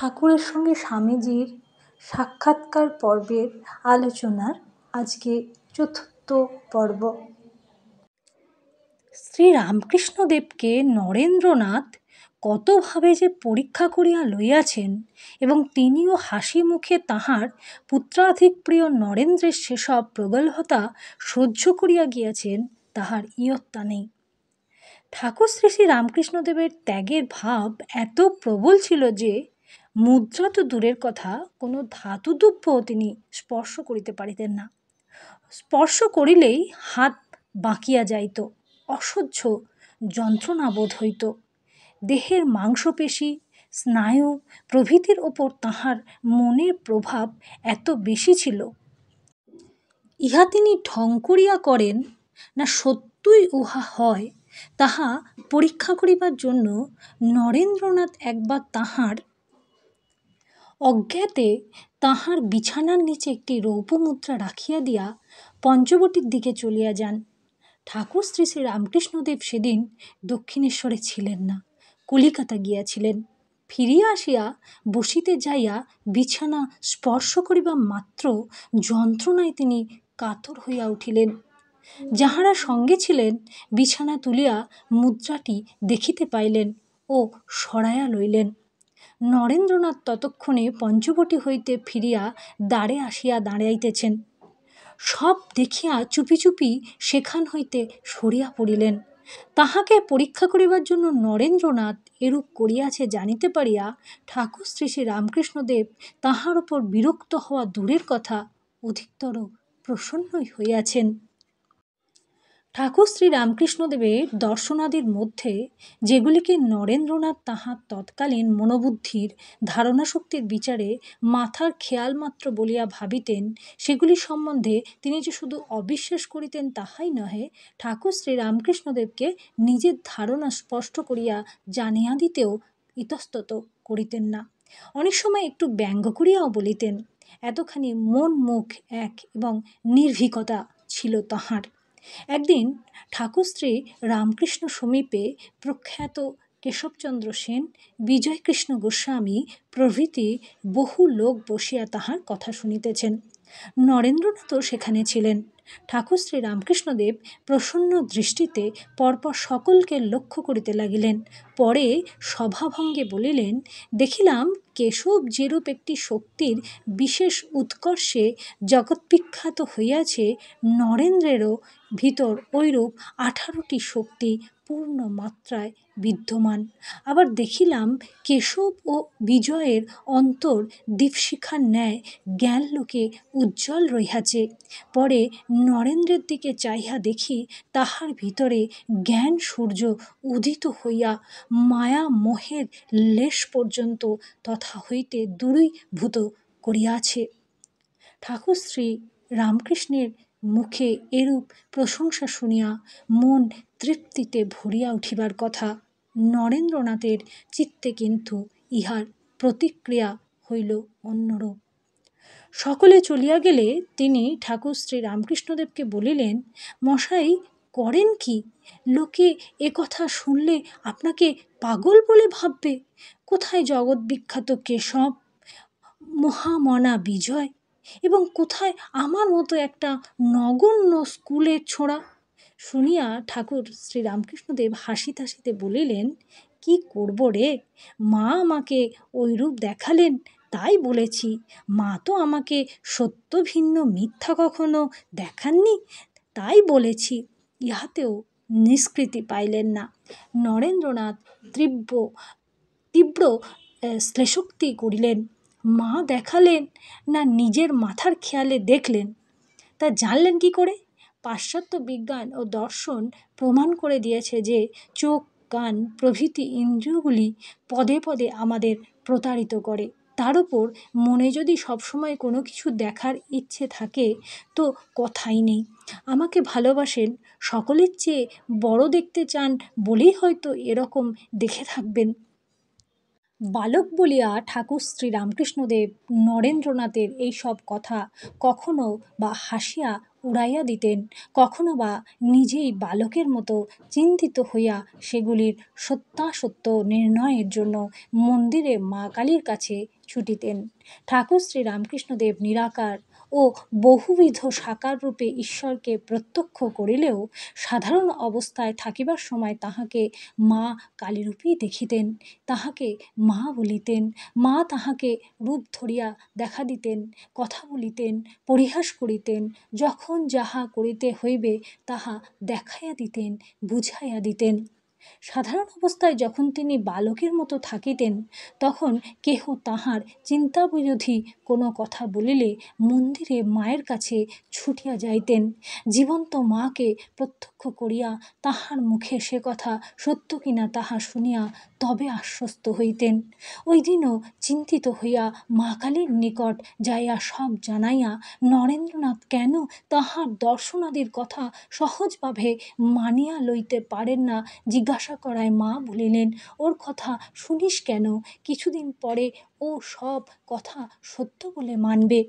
ঠাকুরের সঙ্গে স্বামীজির সাক্ষাৎকার পর্বের আলোচনার আজকে চতুর্থ পর্ব। শ্রী রামকৃষ্ণদেবকে নরেন্দ্রনাথ কতভাবে যে পরীক্ষা করিয়া লইয়াছেন এবং তিনিও হাসি মুখে তাহার পুত্রাধিকপ্রিয় নরেন্দ্রের সেসব প্রগল্ভতা সহ্য করিয়া গিয়াছেন তাহার ইয়ত্তা নেই। ঠাকুর শ্রী শ্রী রামকৃষ্ণদেবের ত্যাগের ভাব এত প্রবল ছিল যে মুদ্রা তো দূরের কথা, কোনো ধাতুদ্রব্যও তিনি স্পর্শ করিতে পারিতেন না। স্পর্শ করিলেই হাত বাঁকিয়া যাইত, অসহ্য যন্ত্রণা বোধ হইত। দেহের মাংসপেশী, স্নায়ু প্রভৃতির ওপর তাহার মনের প্রভাব এত বেশি ছিল, ইহা তিনি ঢং করিয়া করেন না সত্যই উহা হয় তাহা পরীক্ষা করিবার জন্য নরেন্দ্রনাথ একবার তাহার অজ্ঞাতে তাহার বিছানার নিচে একটি রৌপ্য মুদ্রা রাখিয়া দিয়া পঞ্চবটীর দিকে চলিয়া যান। ঠাকুর শ্রী শ্রী রামকৃষ্ণদেব সেদিন দক্ষিণেশ্বরে ছিলেন না, কলিকাতা গিয়াছিলেন। ফিরিয়া আসিয়া বসিতে যাইয়া বিছানা স্পর্শ করিবা মাত্র যন্ত্রণায় তিনি কাতর হইয়া উঠিলেন। যাহারা সঙ্গে ছিলেন বিছানা তুলিয়া মুদ্রাটি দেখিতে পাইলেন ও সরাইয়া লইলেন। নরেন্দ্রনাথ ততক্ষণে পঞ্চবটী হইতে ফিরিয়া দ্বারে আসিয়া দাঁড়াইতেছেন। সব দেখিয়া চুপি চুপি সেখান হইতে সরিয়া পড়িলেন। তাহাকে পরীক্ষা করিবার জন্য নরেন্দ্রনাথ এরূপ করিয়াছে জানিতে পারিয়া ঠাকুর শ্রী শ্রী রামকৃষ্ণদেব তাহার উপর বিরক্ত হওয়া দূরের কথা, অধিকতর প্রসন্নই হইয়াছেন। ঠাকুর শ্রী রামকৃষ্ণদেবের দর্শনাদির মধ্যে যেগুলিকে নরেন্দ্রনাথ তাহার তৎকালীন মনোবুদ্ধির ধারণাশক্তির বিচারে মাথার খেয়াল মাত্র বলিয়া ভাবিতেন, সেগুলি সম্বন্ধে তিনি যে শুধু অবিশ্বাস করিতেন তাহাই নহে, ঠাকুর শ্রী রামকৃষ্ণদেবকে নিজের ধারণা স্পষ্ট করিয়া জানিয়া দিতেও ইতস্তত করিতেন না। অনেক সময় একটু ব্যঙ্গ করিয়াও বলিতেন। এতখানি মন মুখ এক এবং নির্ভীকতা ছিল তাহার। একদিন ঠাকুরশ্রী রামকৃষ্ণ সমীপে প্রখ্যাত কেশবচন্দ্র সেন, বিজয়কৃষ্ণ গোস্বামী প্রভৃতি বহু লোক বসিয়া তাহার কথা শুনিতেছেন। নরেন্দ্রনাথও সেখানে ছিলেন। ঠাকুর শ্রী রামকৃষ্ণদেব প্রসন্ন দৃষ্টিতে পরপর সকলকে লক্ষ্য করিতে লাগিলেন। পরে সভাভঙ্গে বলিলেন, দেখিলাম কেশব যেরূপ একটি শক্তির বিশেষ উৎকর্ষে জগৎবিখ্যাত হইয়াছে, নরেন্দ্রেরও ভিতর ঐরূপ 18টি শক্তি পূর্ণ মাত্রায় বিদ্যমান। আবার দেখিলাম কেশব ও বিজয়ের অন্তর দীপশিখার ন্যায় জ্ঞানলোকে উজ্জ্বল রহিয়াছে। পরে নরেন্দ্রের দিকে চাহিয়া দেখি তাহার ভিতরে জ্ঞান সূর্য উদিত হইয়া মায়া মোহের লেশ পর্যন্ত তথা হইতে দূরীভূত করিয়াছে। ঠাকুর শ্রী রামকৃষ্ণের মুখে এরূপ প্রশংসা শুনিয়া মন তৃপ্তিতে ভরিয়া উঠিবার কথা, নরেন্দ্রনাথের চিত্তে কিন্তু ইহার প্রতিক্রিয়া হইল অন্যরূপ। সকলে চলিয়া গেলে তিনি ঠাকুর শ্রী রামকৃষ্ণদেবকে বলিলেন, মশাই করেন কি? লোকে এ কথা শুনলে আপনাকে পাগল বলে ভাববে। কোথায় জগৎ বিখ্যাত কেশব, মহামনা বিজয়, এবং কোথায় আমার মতো একটা নগণ্য স্কুলের ছোঁড়া? শুনিয়া ঠাকুর শ্রী রামকৃষ্ণদেব হাসিতে হাসিতে বলিলেন, কি করব রে, মা আমাকে ওইরূপ দেখালেন তাই বলেছি। মা তো আমাকে সত্য ভিন্ন মিথ্যা কখনো দেখাননি, তাই বলেছি। ইহাতেও নিষ্কৃতি পাইলেন না। নরেন্দ্রনাথ তীব্র শ্লেষোক্তি করিলেন, মা দেখালেন না নিজের মাথার খেয়ালে দেখলেন? তা জানলেন কি করে? পাশ্চাত্য বিজ্ঞান ও দর্শন প্রমাণ করে দিয়েছে যে চোখ, কান প্রভৃতি ইন্দ্রিয়গুলি পদে পদে আমাদের প্রতারিত করে। তার উপর মনে যদি সবসময় কোনো কিছু দেখার ইচ্ছে থাকে তো কথাই নেই। আমাকে ভালোবাসেন, সকলের চেয়ে বড় দেখতে চান বলেই হয়তো এরকম দেখে থাকবেন। বালক বলিয়া ঠাকুর শ্রী রামকৃষ্ণদেব নরেন্দ্রনাথের এই সব কথা কখনো বা হাসিয়া উড়াইয়া দিতেন, কখনো বা নিজেই বালকের মতো চিন্তিত হইয়া সেগুলির সত্যাসত্য নির্ণয়ের জন্য মন্দিরে মা কালীর কাছে ছুটিতেন। ঠাকুর শ্রী রামকৃষ্ণদেব নিরাকার ও বহুবিধ সাকার রূপে ঈশ্বরকে প্রত্যক্ষ করিলেও সাধারণ অবস্থায় থাকিবার সময় তাহাকে মা কালীরূপেই দেখিতেন, তাহাকে মা বলিতেন। মা তাহাকে রূপ ধরিয়া দেখা দিতেন, কথা বলিতেন, পরিহাস করিতেন, যখন যাহা করিতে হইবে তাহা দেখাইয়া দিতেন, বুঝাইয়া দিতেন। সাধারণ অবস্থায় যখন তিনি বালকের মতো থাকিতেন, তখন কেহ তাহার চিন্তাবিরোধী কোনো কথা বলিলে মন্দিরে মায়ের কাছে ছুটিয়া যাইতেন। জীবন্ত মাকে প্রত্যক্ষ করিয়া তাহার মুখে সে কথা সত্য কিনা তাহা শুনিয়া তবে আশ্বস্ত হইতেন। ওই দিনও চিন্তিত হইয়া মা কালীর নিকট যাইয়া সব জানাইয়া নরেন্দ্রনাথ কেন তাহার দর্শনাদির কথা সহজভাবে মানিয়া লইতে পারেন না জিজ্ঞাসা করায় মা বলিলেন, ওর কথা শুনিস কেন? কিছুদিন পরে ও সব কথা সত্য বলে মানবে।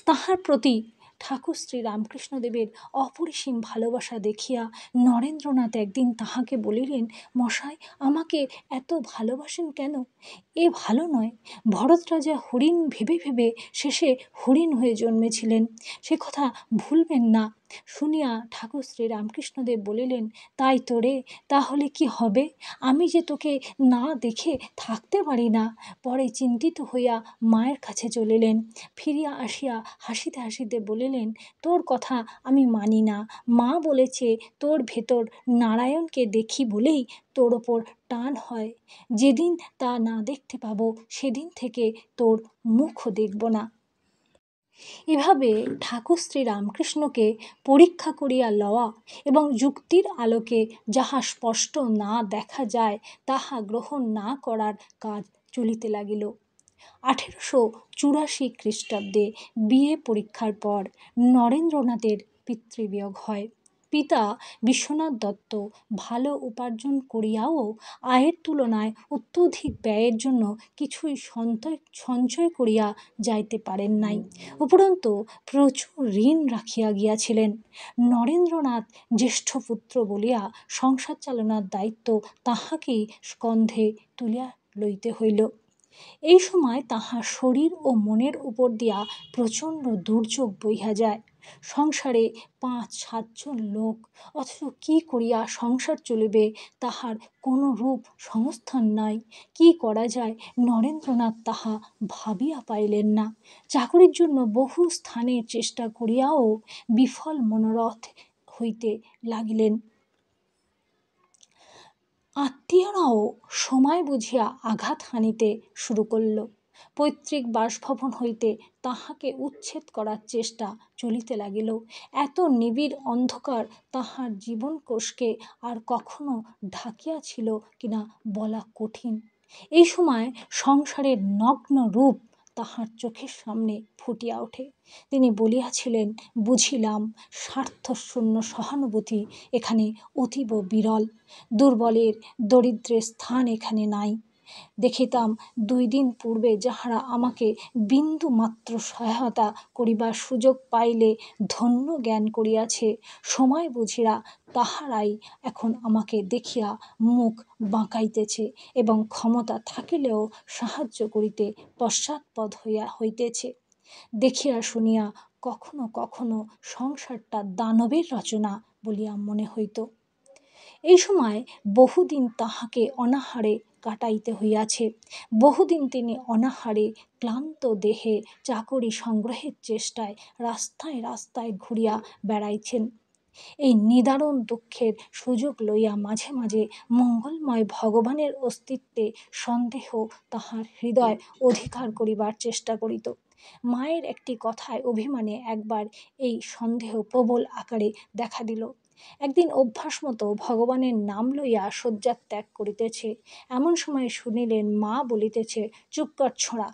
তাহার প্রতি ঠাকুর শ্রী রামকৃষ্ণদেবের অপরিসীম ভালোবাসা দেখিয়া নরেন্দ্রনাথ একদিন তাহাকে বলিলেন, মশাই, আমাকে এত ভালোবাসেন কেন? এ ভালো নয়। ভরত রাজা হরিণ ভেবে ভেবে শেষে হরিণ হয়ে জন্মেছিলেন, সে কথা ভুলবেন না। শুনিয়া ঠাকুর শ্রী রামকৃষ্ণদেব বলিলেন, তাই তো রে, তাহলে কি হবে? আমি যে তোকে না দেখে থাকতে পারি না। পরে চিন্তিত হইয়া মায়ের কাছে চলিলেন। ফিরিয়া আসিয়া হাসিতে হাসিতে বলিলেন, তোর কথা আমি মানি না। মা বলেছে তোর ভেতর নারায়ণকে দেখি বলেই তোর ওপর টান হয়। যেদিন তা না দেখতে পাবো সেদিন থেকে তোর মুখও দেখব না। এভাবে ঠাকুর শ্রী রামকৃষ্ণকে পরীক্ষা করিয়া লওয়া এবং যুক্তির আলোকে যাহা স্পষ্ট না দেখা যায় তাহা গ্রহণ না করার কাজ চলিতে লাগিল। 1884 খ্রিস্টাব্দে বিএ পরীক্ষার পর নরেন্দ্রনাথের পিতৃবিয়োগ হয়। পিতা বিশ্বনাথ দত্ত ভালো উপার্জন করিয়াও আয়ের তুলনায় অত্যধিক ব্যয়ের জন্য কিছুই সঞ্চয় করিয়া যাইতে পারেন নাই। উপরন্তু প্রচুর ঋণ রাখিয়া গিয়াছিলেন। নরেন্দ্রনাথ জ্যেষ্ঠ পুত্র বলিয়া সংসার চালনার দায়িত্ব তাহাকেই স্কন্ধে তুলিয়া লইতে হইল। এই সময় তাহার শরীর ও মনের উপর দিয়া প্রচণ্ড দুর্যোগ বইয়া যায়। সংসারে 5-7 জন লোক, অথচ কি করিয়া সংসার চলিবে তাহার কোনো রূপ সংস্থান নাই। কি করা যায় নরেন্দ্রনাথ তাহা ভাবিয়া পাইলেন না। চাকরির জন্য বহু স্থানে চেষ্টা করিয়াও বিফল মনোরথ হইতে লাগিলেন। আত্মীয়রাও সময় বুঝিয়া আঘাত হানিতে শুরু করল। পৈতৃক বাসভবন হইতে তাহাকে উচ্ছেদ করার চেষ্টা চলিতে লাগিল। এত নিবিড় অন্ধকার তাহার জীবনকোষকে আর কখনো ঢাকিয়াছিল কিনা বলা কঠিন। এই সময় সংসারের নগ্ন রূপ তাহার চোখের সামনে ফুটিয়া ওঠে। তিনি বলিয়াছিলেন, বুঝিলাম স্বার্থশূন্য সহানুভূতি এখানে অতীব বিরল। দুর্বলের দরিদ্রের স্থান এখানে নাই। দেখিতাম 2 দিন পূর্বে যাহারা আমাকে বিন্দু মাত্র সহায়তা করিবার সুযোগ পাইলে ধন্য জ্ঞান করিয়াছে, সময় বুঝিয়া তাহারাই এখন আমাকে দেখিয়া মুখ বাঁকাইতেছে এবং ক্ষমতা থাকিলেও সাহায্য করিতে পশ্চাৎপদ হইতেছে। দেখিয়া শুনিয়া কখনো কখনো সংসারটা দানবের রচনা বলিয়া মনে হইত। এই সময় বহুদিন তাহাকে অনাহারে কাটাইতে হইয়াছে। বহুদিন তিনি অনাহারে ক্লান্ত দেহে চাকরি সংগ্রহের চেষ্টায় রাস্তায় রাস্তায় ঘুরিয়া বেড়াইছেন। এই নিদারুণ দুঃখের সুযোগ লইয়া মাঝে মাঝে মঙ্গলময় ভগবানের অস্তিত্বে সন্দেহ তাহার হৃদয় অধিকার করিবার চেষ্টা করিত। মায়ের একটি কথায় অভিমানে একবার এই সন্দেহ প্রবল আকারে দেখা দিল। একদিন অভ্যাস মতো ভগবানের নাম লইয়া শয্যা ত্যাগ করিতেছে, এমন সময় শুনিলেন মা বলিতেছে, চুপ কর ছোঁড়া,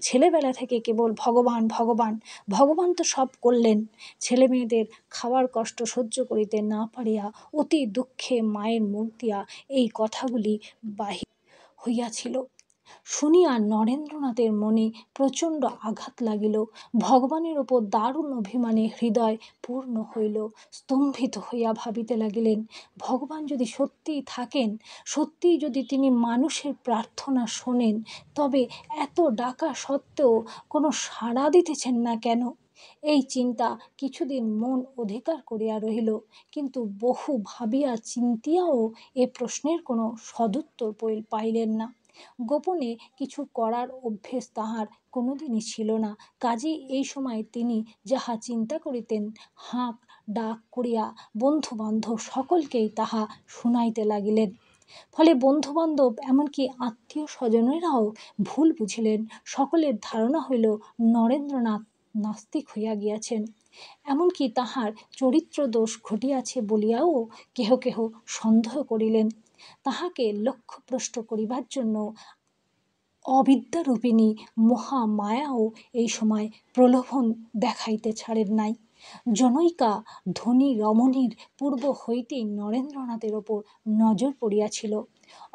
ছেলেবেলা থেকে কেবল ভগবান ভগবান, ভগবান তো সব করলেন। ছেলে মেয়েদের খাওয়ার কষ্ট সহ্য করিতে না পারিয়া অতি দুঃখে মায়ের মুখ দিয়া এই কথাগুলি বাহির হইয়াছিল। শুনিয়া নরেন্দ্রনাথের মনে প্রচণ্ড আঘাত লাগিল। ভগবানের ওপর দারুণ অভিমানে হৃদয় পূর্ণ হইল। স্তম্ভিত হইয়া ভাবিতে লাগিলেন, ভগবান যদি সত্যিই থাকেন, সত্যিই যদি তিনি মানুষের প্রার্থনা শোনেন, তবে এত ডাকা সত্ত্বেও কোনো সাড়া দিতেছেন না কেন? এই চিন্তা কিছুদিন মন অধিকার করিয়া রহিল, কিন্তু বহু ভাবিয়া চিন্তিয়াও এ প্রশ্নের কোনো সদুত্তর পাইলেন না। গোপনে কিছু করার অভ্যেস তাহার কোনোদিনই ছিল না। কাজেই এই সময় তিনি যাহা চিন্তা করিতেন, হাঁক ডাক করিয়া বন্ধুবান্ধব সকলকেই তাহা শুনাইতে লাগিলেন। ফলে বন্ধুবান্ধব এমনকি আত্মীয় স্বজনেরাও ভুল বুঝিলেন। সকলের ধারণা হইল নরেন্দ্রনাথ নাস্তিক হইয়া গিয়াছেন, এমনকি তাহার চরিত্র দোষ ঘটিয়াছে বলিয়াও কেহ কেহ সন্দেহ করিলেন। তাহাকে লক্ষ্যভ্রষ্ট করিবার জন্য অবিদ্যারূপিণী মহামায়াও এই সময় প্রলোভন দেখাইতে ছাড়েন নাই। জনৈকা ধনী রমণীর পূর্ব হইতেই নরেন্দ্রনাথের ওপর নজর পড়িয়াছিল।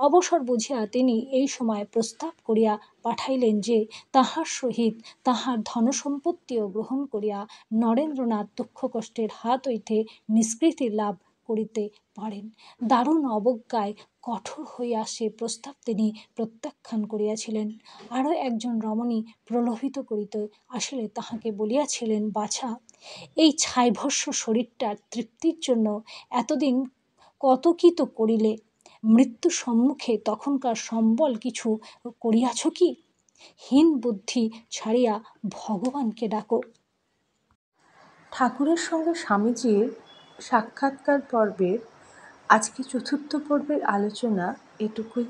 অবসর বুঝিয়া তিনি এই সময় প্রস্তাব করিয়া পাঠাইলেন যে তাহার সহিত তাহার ধনসম্পত্তিও গ্রহণ করিয়া নরেন্দ্রনাথ দুঃখ কষ্টের হাত হইতে নিষ্কৃতি লাভ করিতে পারেন। দারুণ অবজ্ঞায় কঠোর হইয়া সে প্রস্তাব তিনি প্রত্যাখ্যান করিয়াছিলেন। আরও একজন রমণী প্রলোভিত করিতে আসিলে তাহাকে বলিয়াছিলেন, বাছা, এই ছাইভস্ম শরীরটার তৃপ্তির জন্য এতদিন কত কি তো করিলে, মৃত্যু সম্মুখে তখনকার সম্বল কিছু করিয়াছ কি? হীন বুদ্ধি ছাড়িয়া ভগবানকে ডাকো। ঠাকুরের সঙ্গে স্বামীজির সাক্ষাৎকার পর্বের আজকে চতুর্থ পর্বের আলোচনা এটুকুই।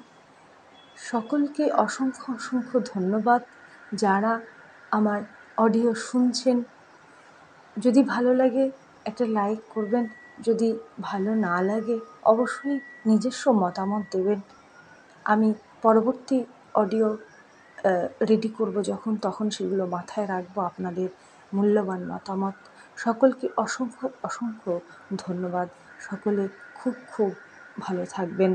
সকলকে অসংখ্য অসংখ্য ধন্যবাদ যারা আমার অডিও শুনছেন। যদি ভালো লাগে একটা লাইক করবেন, যদি ভালো না লাগে অবশ্যই নিজস্ব মতামত দেবেন। আমি পরবর্তী অডিও রেডি করব যখন, তখন সেগুলো মাথায় রাখবো আপনাদের মূল্যবান মতামত। সকলকে অসংখ্য অসংখ্য ধন্যবাদ। সকলে খুব খুব ভালো থাকবেন।